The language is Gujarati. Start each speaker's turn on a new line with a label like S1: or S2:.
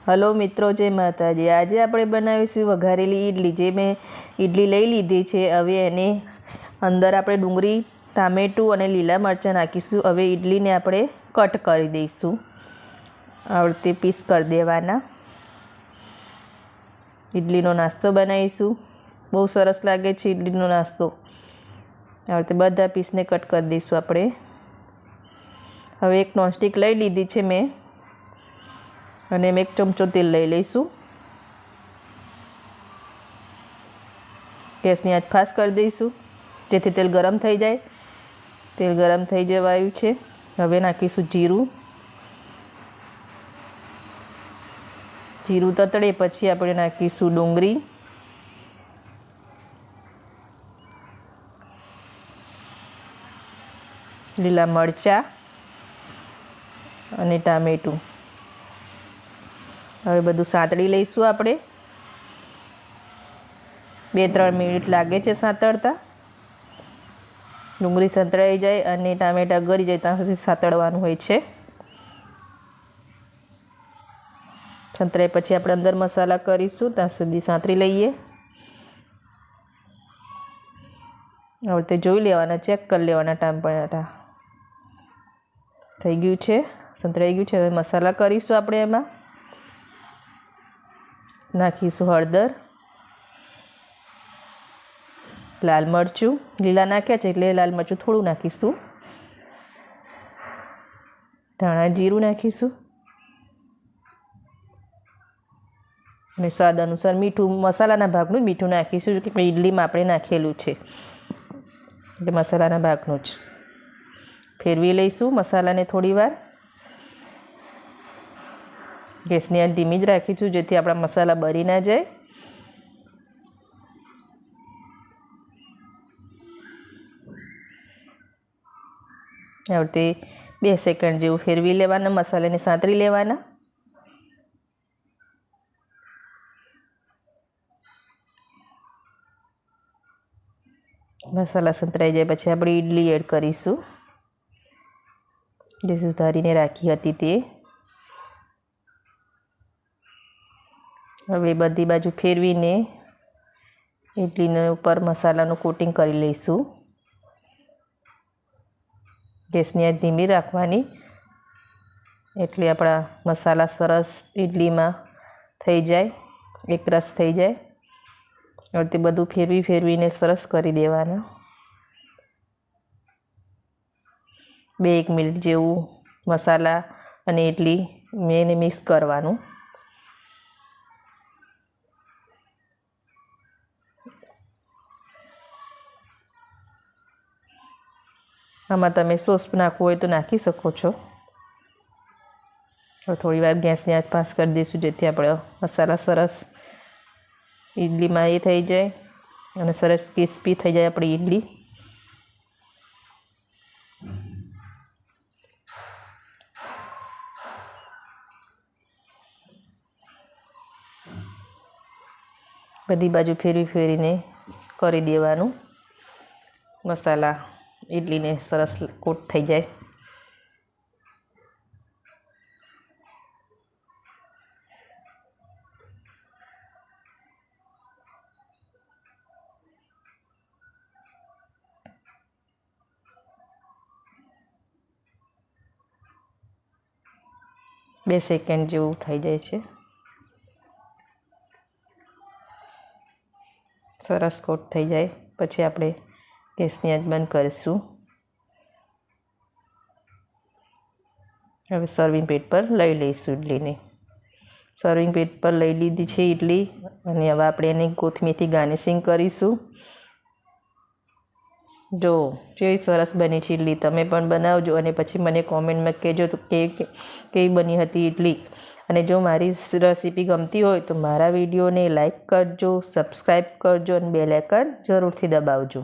S1: હલો મિત્રો, જય માતાજી। આજે આપણે બનાવીશું વઘારેલી ઈડલી। જે મેં ઈડલી લઈ લીધી છે, હવે એને અંદર આપણે ડુંગળી, ટામેટું અને લીલા મરચાં નાખીશું। હવે ઈડલીને આપણે કટ કરી દઈશું, આ રીતે પીસ કરી દેવાના। ઈડલીનો નાસ્તો બનાવીશું, બહુ સરસ લાગે છે ઈડલીનો નાસ્તો। આ રીતે બધા પીસને કટ કરી દઈશું આપણે। હવે એક નોનસ્ટિક લઈ લીધી છે મેં, અને એક ચમચો તેલ લઈ લઈશું। ગેસની આંચ ફાસ્ટ કરી દઈશું જેથી તેલ ગરમ થઈ જાય। તેલ ગરમ થઈ જવાયું છે, હવે નાખીશું જીરું। જીરું તતડે પછી આપણે નાખીશું ડુંગળી, લીલા મરચાં અને ટામેટું। હવે બધું સાંતળી લઈશું આપણે। 2-3 મિનિટ લાગે છે સાંતળતા। ડુંગળી સંતળાઈ જાય અને ટામેટાં ગળી જાય ત્યાં સુધી સાંતળવાનું હોય છે। સંતળાય પછી આપણે અંદર મસાલા કરીશું, ત્યાં સુધી સાંતળી લઈએ। હવે તે જોઈ લેવાના, ચેક કરી લેવાના ટામેટાં થઈ ગયું છે, સંતળાઈ ગયું છે। હવે મસાલા કરીશું આપણે। એમાં નાખીશું હળદર, લાલ મરચું, લીલા નાખ્યા છે એટલે લાલ મરચું થોડું નાખીશું, ધાણા જીરું નાખીશું અને સ્વાદ અનુસાર મીઠું। મસાલાના ભાગનું જ મીઠું નાખીશું કે ઈડલીમાં આપણે નાખેલું છે એટલે મસાલાના ભાગનું જ। ફેરવી લઈશું મસાલાને થોડી વાર। ગેસની આંચ ધીમી જ રાખીશું જેથી આપણા મસાલા બળી ના જાય। આ રીતે 2 સેકન્ડ જેવું ફેરવી લેવાના, મસાલાને સાંતળી લેવાના। મસાલા સંતળાઈ જાય પછી આપણે ઈડલી એડ કરીશું, જે સુધારીને રાખી હતી તે। હવે બધી બાજુ ફેરવીને ઈડલીને ઉપર મસાલાનું કોટિંગ કરી લઈશું। ગેસની આંચ ધીમી રાખવાની એટલે આપણા મસાલા સરસ ઈડલીમાં થઈ જાય, એકરસ થઈ જાય। હવે તે બધું ફેરવીને સરસ કરી દેવાના। 2-1 મિનિટ જેવું મસાલા અને ઈડલી એને મિક્સ કરવાનું। આમાં તમે સોસ નાખવું હોય તો નાખી શકો છો। હવે થોડી વાર ગેસની આંચ ફાસ્ટ કરી દઈશું જેથી આપણે મસાલા સરસ ઈડલીમાં એ થઈ જાય અને સરસ ક્રિસ્પી થઈ જાય આપણી ઈડલી। બધી બાજુ ફેરવીને કરી દેવાનું, મસાલા ઈડલીને સરસ કોટ થઈ જાય। બે સેકન્ડ જેવું થઈ જાય છે, સરસ કોટ થઈ જાય પછી આપણે ગેસની આંચ બંધ કરીશું। હવે સર્વિંગ પ્લેટ પર લઈ લઈશું ઈડલીને। સર્વિંગ પ્લેટ પર લઈ લીધી છે ઈડલી, અને હવે આપણે એને કોથમીરથી ગાર્નિશિંગ કરીશું। જો કેવી સરસ બની છે ઈડલી, તમે પણ બનાવજો અને પછી મને કોમેન્ટમાં કહેજો તો કેવી બની હતી ઈડલી। અને જો મારી રેસીપી ગમતી હોય તો મારા વિડીયોને લાઈક કરજો, સબસ્ક્રાઈબ કરજો અને બેલ આઇકન જરૂરથી દબાવજો।